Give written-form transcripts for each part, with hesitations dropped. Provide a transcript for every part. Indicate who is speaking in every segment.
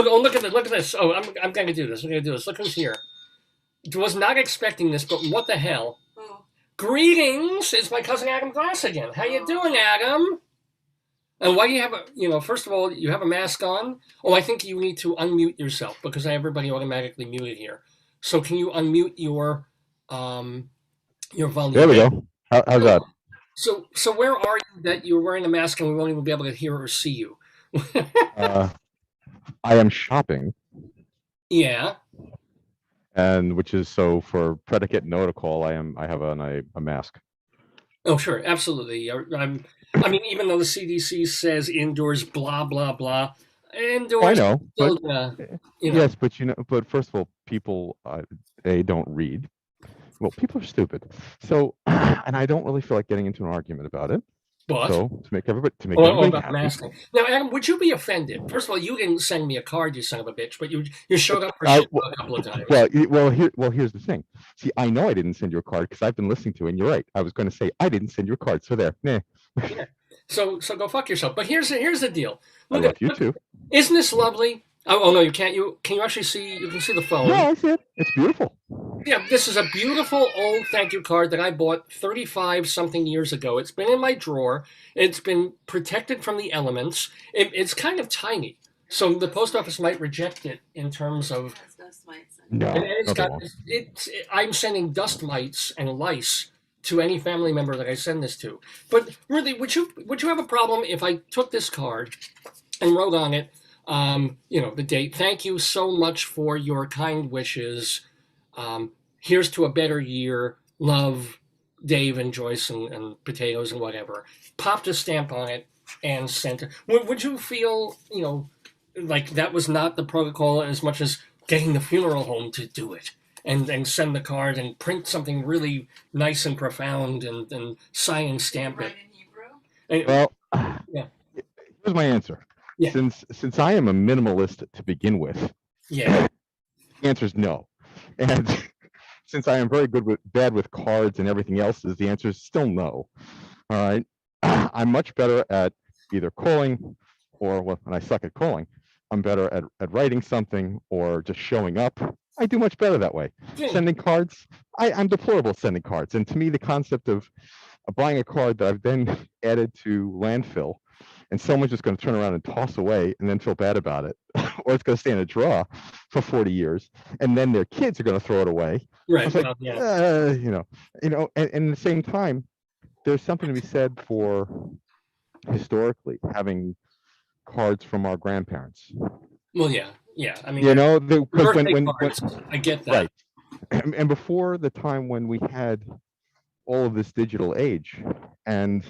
Speaker 1: look at this. Oh, I'm going to do this. I'm going to do this. Look who's here. Was not expecting this, but what the hell? Oh. Greetings! It's my cousin Adam Glass again. How you doing, Adam? And why do you have first of all, you have a mask on. Oh, I think you need to unmute yourself because I have everybody automatically muted here. So can you unmute your volume?
Speaker 2: There we go. How's that?
Speaker 1: So where are you that you're wearing a mask and we won't even be able to hear or see you?
Speaker 2: I am shopping.
Speaker 1: Yeah.
Speaker 2: And which is so for predicate no to call, I have on a mask.
Speaker 1: Oh, sure, absolutely. I mean, even though the CDC says indoors, blah blah blah, indoors.
Speaker 2: I know,
Speaker 1: still,
Speaker 2: but yes, but first of all, people they don't read. Well, people are stupid. So, and I don't really feel like getting into an argument about it.
Speaker 1: But
Speaker 2: so to make everybody happy.
Speaker 1: Masking. Now, Adam, would you be offended? First of all, you didn't send me a card, you son of a bitch, but you showed up for shit a couple of times.
Speaker 2: Well, here's the thing. See, I know I didn't send you a card because I've been listening to it, and you're right. I was going to say I didn't send you a card, so there. Nah.
Speaker 1: Yeah. So go fuck yourself. But here's the deal.
Speaker 2: I love you too.
Speaker 1: Isn't this lovely? Oh no, you can't. Can you actually see? You can see the phone.
Speaker 2: Yeah, I see it. It's beautiful.
Speaker 1: Yeah, this is a beautiful old thank you card that I bought 35 something years ago. It's been in my drawer. It's been protected from the elements. It's kind of tiny, so the post office might reject it in terms of.
Speaker 2: No,
Speaker 1: I'm sending dust mites and lice to any family member that I send this to. But really, would you have a problem if I took this card and wrote on it, the date? Thank you so much for your kind wishes. Here's to a better year. Love, Dave and Joyce and potatoes and whatever. Popped a stamp on it and sent it. Would you feel, like that was not the protocol as much as getting the funeral home to do it and send the card and print something really nice and profound and sign and stamp it?
Speaker 2: Well, here's my answer. Yeah. Since I am a minimalist to begin with,
Speaker 1: the
Speaker 2: answer is no. And since I am very bad with cards and everything else, the answer is still no. All right. I'm much better at either calling or, when I suck at calling, I'm better at writing something or just showing up. I do much better that way. Yeah. Sending cards, I'm deplorable at sending cards. And to me, the concept of buying a card that I've then added to landfill and someone's just going to turn around and toss away and then feel bad about it, or it's going to stay in a drawer for 40 years, and then their kids are going to throw it away.
Speaker 1: Right.
Speaker 2: Like, and at the same time, there's something to be said for historically having cards from our grandparents.
Speaker 1: Well, yeah. I mean,
Speaker 2: because when
Speaker 1: I get that.
Speaker 2: Right. And before the time when we had all of this digital age, and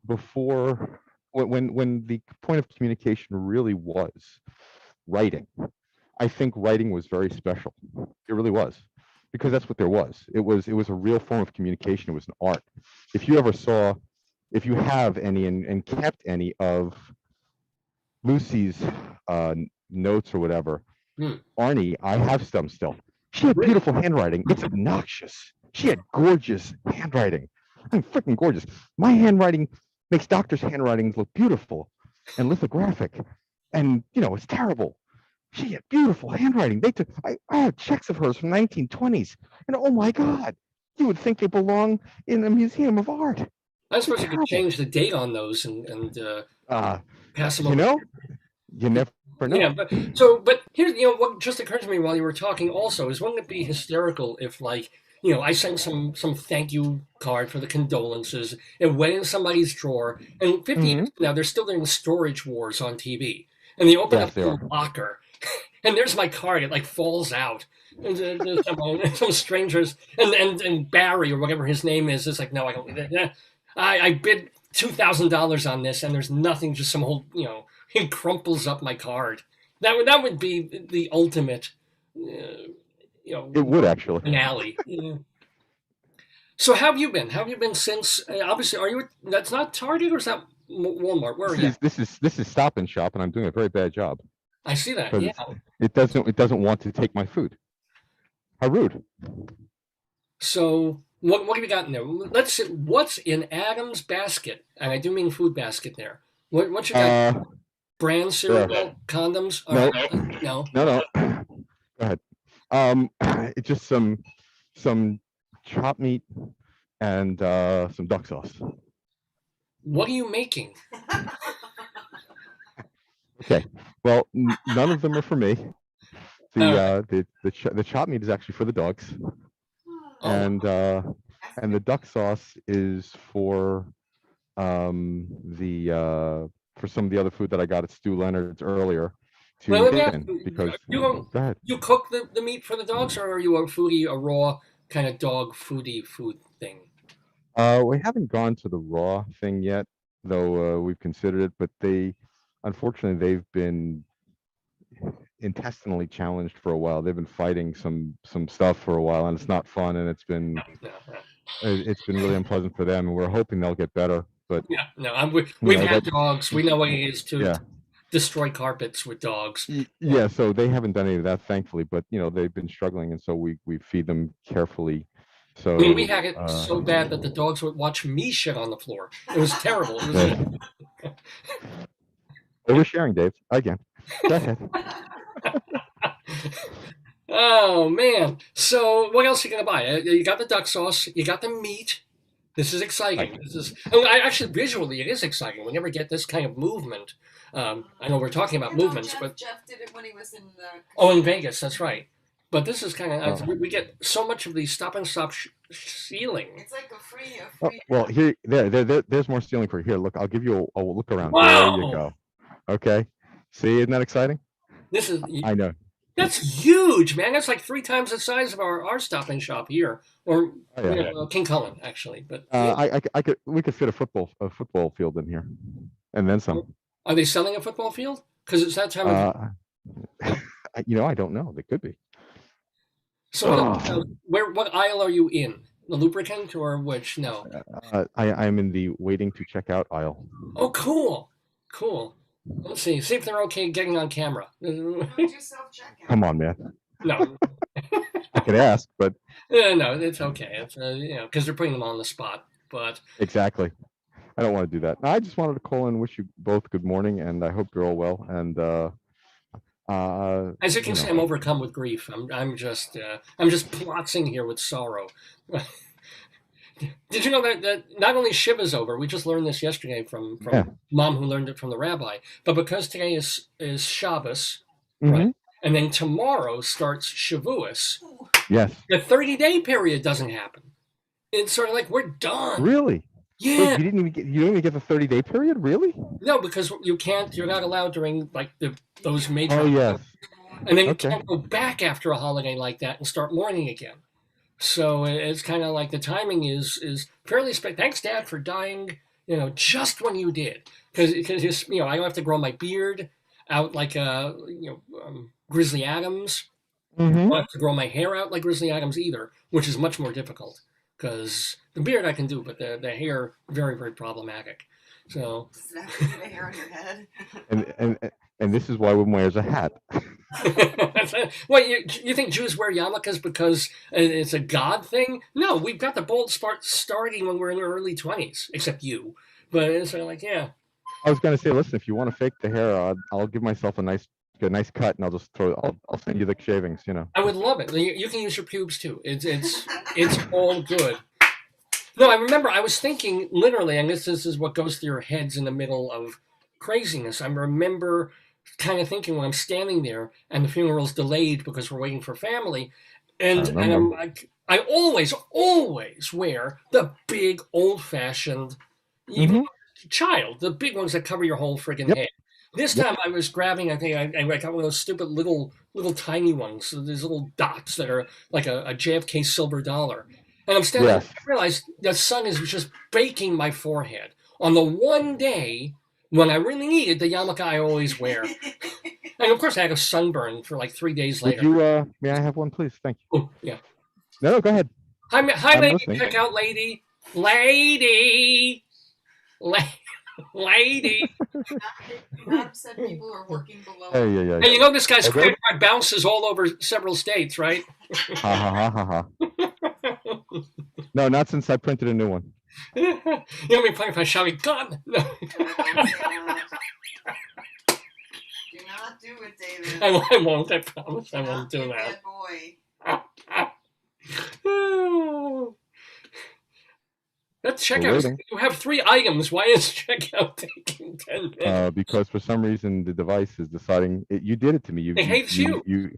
Speaker 2: before when the point of communication really was writing, I think writing was very special. It really was, because that's what there was. It was a real form of communication. It was an art. If you have any and kept any of Lucy's notes or whatever, Arnie, I have some still. She had beautiful handwriting. It's obnoxious. She had gorgeous handwriting. I'm freaking gorgeous. My handwriting makes doctors' handwritings look beautiful and lithographic, and it's terrible. She had beautiful handwriting. I have checks of hers from 1920s, and oh my God, you would think they belong in a museum of art.
Speaker 1: I suppose you could change the date on those and pass them over.
Speaker 2: You never know.
Speaker 1: Yeah, but here's what just occurred to me while you were talking. Also, is wouldn't it be hysterical if I sent some thank you card for the condolences. It went in somebody's drawer, and 50 years now they're still doing storage wars on TV, and they open up the locker, and there's my card. It falls out. And some strangers and Barry or whatever his name is no, I don't need that. I bid $2,000 on this, and there's nothing. Just some whole he crumples up my card. That would be the ultimate.
Speaker 2: It would actually
Speaker 1: finale. So how have you been? How have you been since? Obviously, are you? That's not Target, or is that Walmart? Where are you?
Speaker 2: This is Stop and Shop, and I'm doing a very bad job.
Speaker 1: I see that. Yeah.
Speaker 2: It doesn't want to take my food. How rude.
Speaker 1: So what have you got in there? Let's see. What's in Adam's basket? And I do mean food basket there. What you got? Brand suitable condoms? All
Speaker 2: No.
Speaker 1: right. No.
Speaker 2: No. Go ahead. It's just some chopped meat and some duck sauce.
Speaker 1: What are you making?
Speaker 2: Okay. Well, none of them are for me. The chopped meat is actually for the dogs,
Speaker 1: Oh,
Speaker 2: and the duck sauce is for the for some of the other food that I got at Stu Leonard's earlier
Speaker 1: well,
Speaker 2: to
Speaker 1: let me
Speaker 2: get
Speaker 1: ask
Speaker 2: in
Speaker 1: you,
Speaker 2: because
Speaker 1: you
Speaker 2: go ahead.
Speaker 1: you cook the meat for the dogs, or are you a foodie, a raw kind of dog foodie food thing?
Speaker 2: We haven't gone to the raw thing yet, though we've considered it, but unfortunately, they've been intestinally challenged for a while. They've been fighting some stuff for a while, and it's not fun, and
Speaker 1: No, no,
Speaker 2: it's been really unpleasant for them, and we're hoping they'll get better. But
Speaker 1: no.
Speaker 2: you
Speaker 1: We've
Speaker 2: know
Speaker 1: had
Speaker 2: that,
Speaker 1: dogs. We know what it is to
Speaker 2: yeah,
Speaker 1: destroy carpets with dogs.
Speaker 2: yeah. So they haven't done any of that, thankfully. But they've been struggling, and so we feed them carefully.
Speaker 1: I mean, we
Speaker 2: So
Speaker 1: had it so bad that the dogs would watch me shit on the floor. It was terrible. It was
Speaker 2: yeah. Oversharing, Dave. Again, go ahead.
Speaker 1: Oh man! So what else are you gonna buy? You got the duck sauce. You got the meat. This is exciting. This is actually visually it is exciting. We never get this kind of movement. I know we're talking about movements, but
Speaker 3: Jeff did it when he was in the.
Speaker 1: oh, in Vegas, that's right. But this is kind of
Speaker 2: Oh.
Speaker 1: we get so much of the stop and stop ceiling.
Speaker 3: It's like a free.
Speaker 2: Well, there's more stealing for you. Here, look, I'll give you a look around.
Speaker 1: Wow!
Speaker 2: There you go. Okay. See, isn't that exciting?
Speaker 1: This is
Speaker 2: I know.
Speaker 1: that's huge, man. That's like 3 times the size of our Stop and Shop here, or
Speaker 2: Oh, yeah.
Speaker 1: King Cullen actually. But
Speaker 2: we could fit a football field in here, and then some.
Speaker 1: are they selling a football field? Because it's that time of year.
Speaker 2: I don't know. They could be.
Speaker 1: So what aisle are you in? The lubricant or which? No.
Speaker 2: I'm in the waiting to check out aisle.
Speaker 1: Oh, cool. Let's see if they're okay getting on camera.
Speaker 2: Come on, man.
Speaker 1: No.
Speaker 2: I could ask, but
Speaker 1: no, it's okay. It's because they're putting them on the spot. But
Speaker 2: exactly, I don't want to do that. I just wanted to call and wish you both good morning, and I hope you're all well. And
Speaker 1: as you can see, I'm overcome with grief. I'm just plotzing here with sorrow. Did you know that not only Shiva's over? We just learned this yesterday from Mom, who learned it from the rabbi. But because today is Shabbos, right? And then tomorrow starts Shavuos.
Speaker 2: Yes.
Speaker 1: The 30-day period doesn't happen. It's sort of like we're done.
Speaker 2: Really?
Speaker 1: Yeah.
Speaker 2: Wait, you didn't even get the 30-day period? Really?
Speaker 1: No, because you're not allowed during like those major.
Speaker 2: Oh yes.
Speaker 1: And then you can't go back after a holiday like that and start mourning again. So it's kind of like the timing is fairly thanks, Dad, for dying. Just when you did, because I don't have to grow my beard out like Grizzly Adams. I don't have to grow my hair out like Grizzly Adams either, which is much more difficult. Because the beard I can do, but the hair very, very problematic. So
Speaker 3: Does that have the hair on your head?
Speaker 2: And this is why one wears a hat.
Speaker 1: What you think Jews wear yarmulkes because it's a God thing? No, we've got the bold spot starting when we're in our early 20s, except you. But it's sort of like, yeah.
Speaker 2: I was going to say, listen, if you want to fake the hair, I'll give myself a nice cut, and I'll just I'll send you the shavings.
Speaker 1: I would love it. You can use your pubes too. It's all good. No, I remember I was thinking literally, and this is what goes through your heads in the middle of craziness. I remember kind of thinking when I'm standing there and the funeral's delayed because we're waiting for family, and I'm like, I always wear the big old-fashioned child, the big ones that cover your whole friggin' head. This time I was grabbing, I think I got one of those stupid little tiny ones, these little dots that are like a JFK silver dollar. And I'm standing there, I realized the sun is just baking my forehead on the one day when I really needed the yarmulke I always wear. And of course I had a sunburn for like 3 days later.
Speaker 2: Would you, may I have one, please? Thank you.
Speaker 1: Oh, yeah.
Speaker 2: No, go ahead.
Speaker 1: Hi, lady. Check out lady. Lady.
Speaker 3: Not upset people are working below.
Speaker 2: Yeah.
Speaker 1: And you know this guy's credit card bounces all over several states, right?
Speaker 2: Ha. No, not since I printed a new one.
Speaker 1: You know me playing if I shout gun. No.
Speaker 3: do it, David.
Speaker 1: I won't. I promise. I won't do that.
Speaker 3: Bad boy.
Speaker 1: That
Speaker 2: We're
Speaker 1: checkout.
Speaker 2: waiting.
Speaker 1: You have 3 items. Why is checkout taking 10 minutes?
Speaker 2: Because for some reason the device is deciding you did it to me.
Speaker 1: It hates you.
Speaker 2: You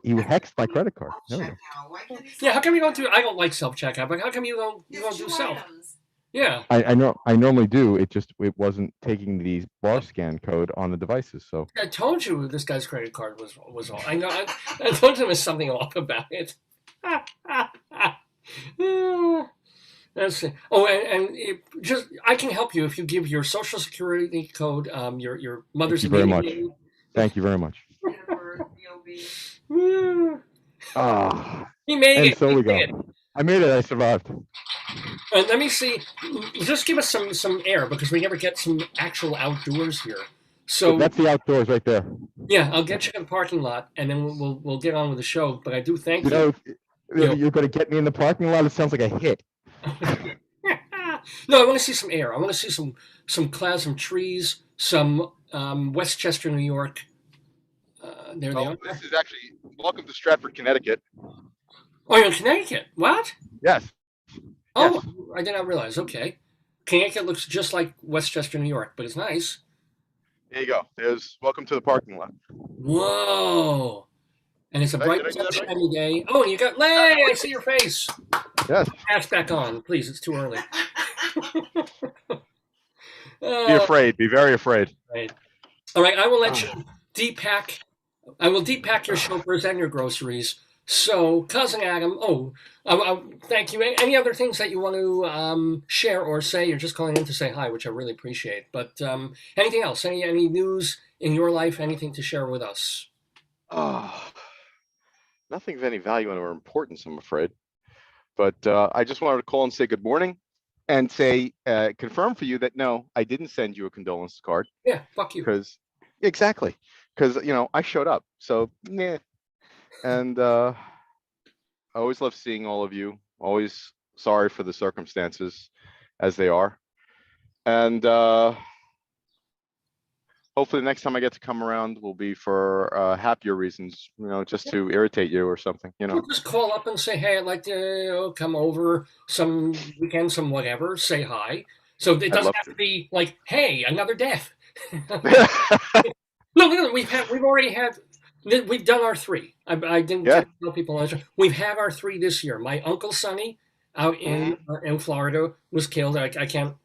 Speaker 2: hexed my credit card. There we go.
Speaker 3: Checkout. Why can't he
Speaker 1: Yeah, how come you don't do?
Speaker 3: self-checkout?
Speaker 1: I don't like self checkout, but how come you don't
Speaker 3: It's
Speaker 1: do
Speaker 3: 2
Speaker 1: self?
Speaker 3: items.
Speaker 1: Yeah.
Speaker 2: I know I normally do. It wasn't taking the bar scan code on the devices. So
Speaker 1: I told you this guy's credit card was all. I know. I told you there was something off about it. Let's see. Oh, and I can help you if you give your social security code, your mother's
Speaker 2: Thank you very
Speaker 1: maiden
Speaker 2: much.
Speaker 1: name.
Speaker 2: Thank you very much.
Speaker 3: Date of birth, DOB.
Speaker 1: Yeah.
Speaker 2: Ah,
Speaker 1: He made
Speaker 2: and
Speaker 1: it.
Speaker 2: so
Speaker 1: He
Speaker 2: we go.
Speaker 1: did.
Speaker 2: I made it. I survived.
Speaker 1: Let me see. Just give us some air because we never get some actual outdoors here. So
Speaker 2: That's the outdoors right there.
Speaker 1: yeah, I'll get you in the parking lot, and then we'll get on with the show. But I do thank you.
Speaker 2: You're going to get me in the parking lot. It sounds like a hit.
Speaker 1: No, I want to see some air. I want to see some clouds, some trees, some Westchester, New York. There they are.
Speaker 2: This is actually welcome to Stratford, Connecticut.
Speaker 1: Oh, you're in Connecticut. What?
Speaker 2: Yes.
Speaker 1: Oh,
Speaker 2: Yes.
Speaker 1: I did not realize. Okay. Connecticut looks just like Westchester, New York, but it's nice.
Speaker 2: There you go. There's welcome to the parking lot.
Speaker 1: Whoa. And it's a bright,
Speaker 2: did I do that right?
Speaker 1: sunshiny day. Oh, and you got Lay! I see your face.
Speaker 2: Yes.
Speaker 1: Pass back on, please. It's too early.
Speaker 2: Be afraid. Be very afraid.
Speaker 1: Right. All right, I will let you depack. I will depack your chauffeurs and your groceries. So, cousin Adam. Oh, thank you. Any other things that you want to share or say? You're just calling in to say hi, which I really appreciate. But anything else? Any news in your life? Anything to share with us?
Speaker 2: Nothing of any value or importance, I'm afraid. But I just wanted to call and say good morning and say, confirm for you that no, I didn't send you a condolence card.
Speaker 1: Yeah, fuck you.
Speaker 2: Exactly. Because, I showed up. So, yeah. And I always love seeing all of you. Always sorry for the circumstances as they are. And hopefully the next time I get to come around will be for happier reasons, just to irritate you or something,
Speaker 1: We'll just call up and say, hey, I'd like to come over some weekend, some whatever, say hi. So it doesn't have to be like, hey, another death. No, we've done our 3. I didn't get to tell people. We've had our 3 this year. My uncle Sonny out in Florida was killed. I can't.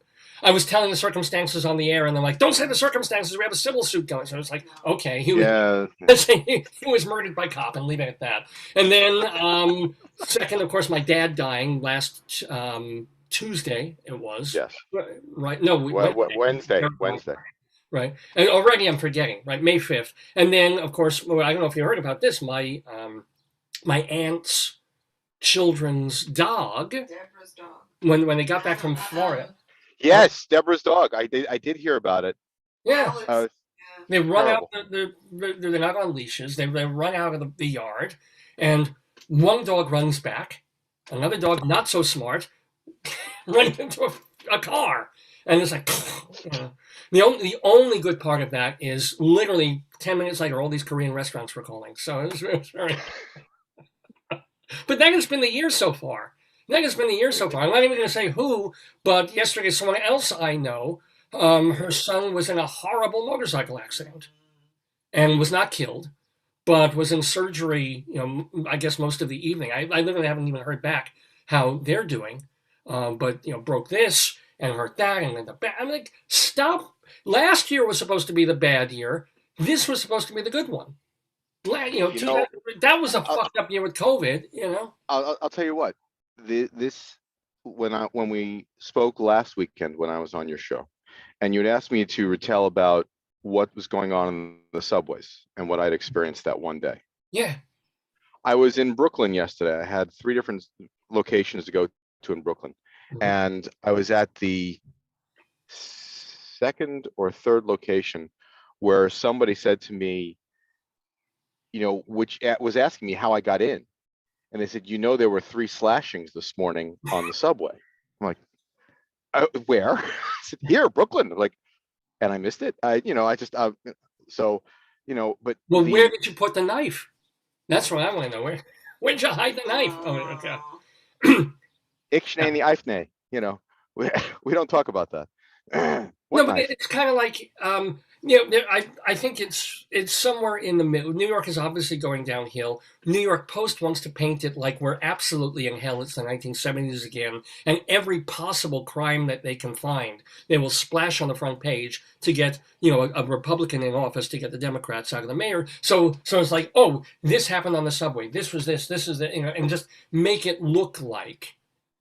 Speaker 1: I was telling the circumstances on the air, and they're like, "Don't say the circumstances. We have a civil suit going." So it's like, okay, he was murdered by cop, and leave it at that. And then second, of course, my dad dying last Tuesday. It was right. No,
Speaker 2: Wednesday.
Speaker 1: Right, and already I'm forgetting. Right, May 5th, and then of course, I don't know if you heard about this. My aunt's children's dog.
Speaker 3: Deborah's dog.
Speaker 1: When they got back from Florida.
Speaker 2: Yes, Deborah's dog. I did hear about it.
Speaker 1: Yeah, they run
Speaker 2: terrible.
Speaker 1: out. They're not on leashes. They run out of the yard, and one dog runs back. Another dog, not so smart, runs into a car, and it's like. The only good part of that is literally 10 minutes later, all these Korean restaurants were calling. So it was very. But that has been the year so far. I'm not even going to say who, but yesterday someone else I know, her son was in a horrible motorcycle accident and was not killed, but was in surgery, I guess most of the evening. I literally haven't even heard back how they're doing, but, broke this and hurt that and then the bad. I'm like, stop. Last year was supposed to be the bad year. This was supposed to be the good one. That was a fucked up year with COVID,
Speaker 2: I'll tell you what. When we spoke last weekend when I was on your show, and you'd asked me to retell about what was going on in the subways and what I'd experienced that one day.
Speaker 1: Yeah.
Speaker 2: I was in Brooklyn yesterday. I had 3 different locations to go to in Brooklyn. And I was at the second or third location where somebody said to me, which was asking me how I got in. And they said, there were 3 slashings this morning on the subway. I'm like, where? I said, here, Brooklyn. I'm like, and I missed it. So But
Speaker 1: Well, where did you put the knife? That's what I want to know. Where'd you hide the knife? Oh, okay.
Speaker 2: Ixnay and the Ifnay, we, we don't talk about that. What
Speaker 1: No, but
Speaker 2: knife?
Speaker 1: it's kind of like, I think it's somewhere in the middle. New York is obviously going downhill. New York Post wants to paint it like we're absolutely in hell. It's the 1970s again, and every possible crime that they can find, they will splash on the front page to get a Republican in office to get the Democrats out of the mayor. So it's like, oh, this happened on the subway. This was this. This is the and just make it look like.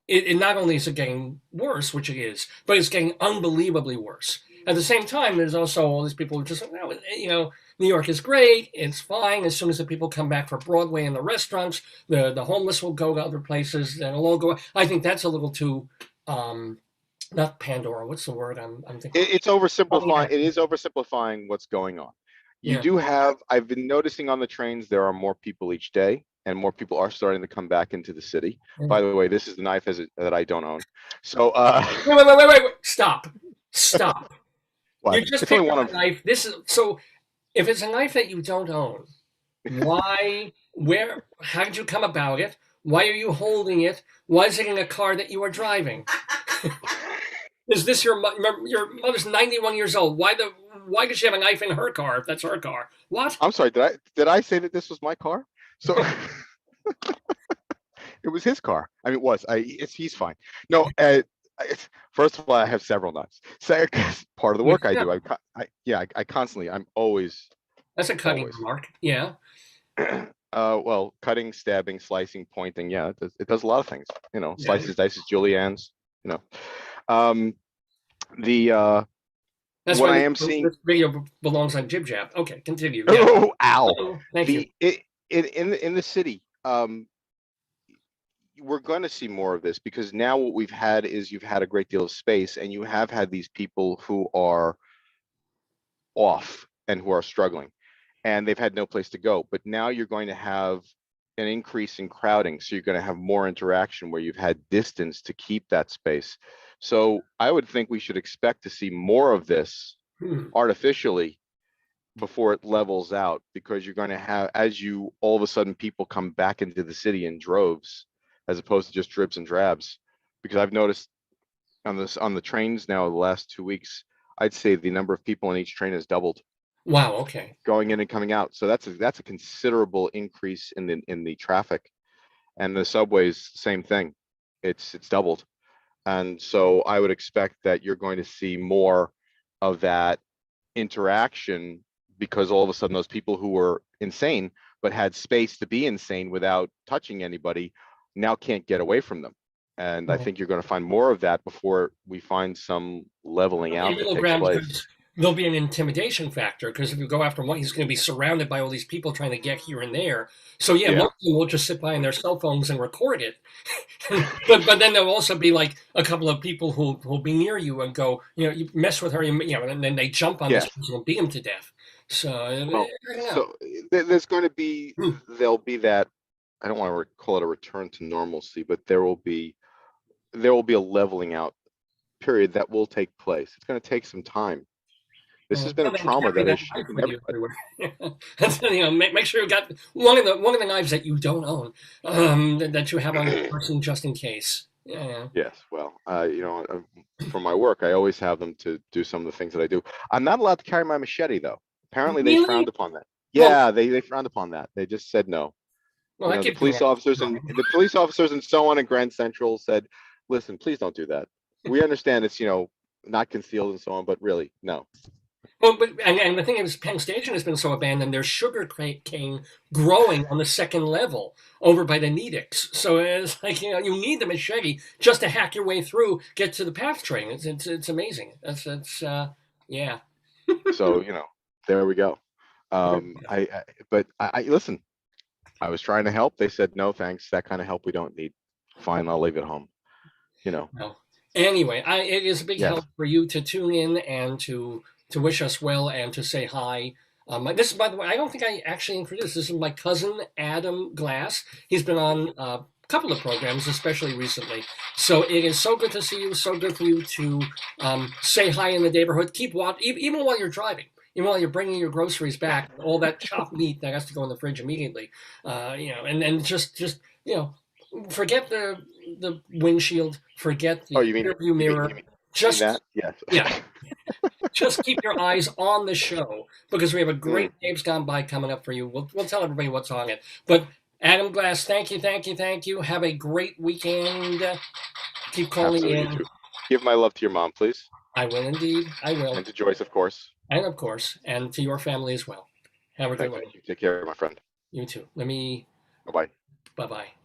Speaker 1: It not only is it getting worse, which it is, but it's getting unbelievably worse. At the same time, there's also all these people who just, New York is great, it's fine. As soon as the people come back for Broadway and the restaurants, the homeless will go to other places, and it'll all go. I think that's a little too, not Pandora. What's the word I'm thinking?
Speaker 2: It's oversimplifying. It is oversimplifying what's going on. You do have. I've been noticing on the trains there are more people each day, and more people are starting to come back into the city. By the way, this is the knife that I don't own. So
Speaker 1: wait! Stop!
Speaker 2: What?
Speaker 1: You just picked up a knife. This is so. If it's a knife that you don't own, why? Where? How did you come about it? Why are you holding it? Why is it in a car that you are driving? Is this your mother's 91 years old? Why does she have a knife in her car if that's her car? What?
Speaker 2: I'm sorry. Did I say that this was my car? So it was his car. I mean, it was. He's fine. No. First of all, I have several knives. Second, part of the work I do. I constantly. I'm always.
Speaker 1: That's a cutting remark. Yeah.
Speaker 2: Well, cutting, stabbing, slicing, pointing. Yeah, it does a lot of things. Slices, dices, juliennes.
Speaker 1: That's
Speaker 2: what
Speaker 1: why
Speaker 2: I am seeing.
Speaker 1: This video belongs on Jib Jab. Okay, continue.
Speaker 2: Yeah. Oh, ow!
Speaker 1: Oh, thank you.
Speaker 2: In the city, we're going to see more of this because now what we've had is you've had a great deal of space, and you have had these people who are off and who are struggling, and they've had no place to go. But now you're going to have an increase in crowding, so you're going to have more interaction where you've had distance to keep that space. So I would think we should expect to see more of this artificially before it levels out, because you're going to have, as you all of a sudden people come back into the city in droves as opposed to just dribs and drabs. Because I've noticed on the trains now the last 2 weeks, I'd say the number of people on each train has doubled.
Speaker 1: Wow. Okay.
Speaker 2: Going in and coming out. So that's a considerable increase in the traffic, and the subways, same thing. It's doubled. And so I would expect that you're going to see more of that interaction, because all of a sudden those people who were insane but had space to be insane without touching anybody now can't get away from them. And I think you're going to find more of that before we find some leveling out that takes place.
Speaker 1: There'll be an intimidation factor, because if you go after one, he's going to be surrounded by all these people trying to get here and there. So most of them will just sit by on their cell phones and record it. but then there'll also be like a couple of people who'll be near you and go, you mess with her, and then they jump on this person and beat him to death. So, I don't know.
Speaker 2: So there's going to be there'll be that. I don't want to call it a return to normalcy, but there will be a leveling out period that will take place. It's going to take some time. This has been a trauma that has shaken everybody.
Speaker 1: Make sure you got one of the knives that you don't own, that you have on your person just in case. Yeah.
Speaker 2: Yes. Well, for my work, I always have them to do some of the things that I do. I'm not allowed to carry my machete, though. Apparently, they frowned upon that. Yeah, they frowned upon that. They just said no.
Speaker 1: Well,
Speaker 2: the police officers and so on in Grand Central said, "Listen, please don't do that. We understand it's not concealed and so on, but really, no."
Speaker 1: Well, and the thing is, Penn Station has been so abandoned. There's sugar cane growing on the second level over by the Nedics. So it's like you need the machete just to hack your way through, get to the PATH train. It's amazing. Yeah.
Speaker 2: So there we go. I listen. I was trying to help. They said no, thanks. That kind of help we don't need. Fine, I'll leave it home.
Speaker 1: No. Anyway, it is a big help for you to tune in and to wish us well and to say hi. This is, by the way, I don't think I actually introduced. This is my cousin, Adam Glass. He's been on a couple of programs, especially recently. So it is so good to see you. So good for you to say hi in the neighborhood. Keep watch, even while you're driving. while you're bringing your groceries back, all that chopped meat that has to go in the fridge immediately, and just forget the windshield, forget
Speaker 4: Oh,
Speaker 1: the rearview mirror.
Speaker 4: you mean
Speaker 1: Just
Speaker 4: that? Yes.
Speaker 1: yeah, just keep your eyes on the show because we have a great Dave's Gone By coming up for you. We'll tell everybody what's on it. But Adam Glass, thank you. Have a great weekend. Keep calling
Speaker 4: Absolutely,
Speaker 1: in.
Speaker 4: you too. Give my love to your mom, please.
Speaker 1: I will indeed. I will.
Speaker 4: And to Joyce, of course.
Speaker 1: And of course, and to your family as well. Have a good one.
Speaker 4: Thank you. Take care, my friend.
Speaker 1: You too. Let me.
Speaker 4: Bye-bye.
Speaker 1: Bye bye.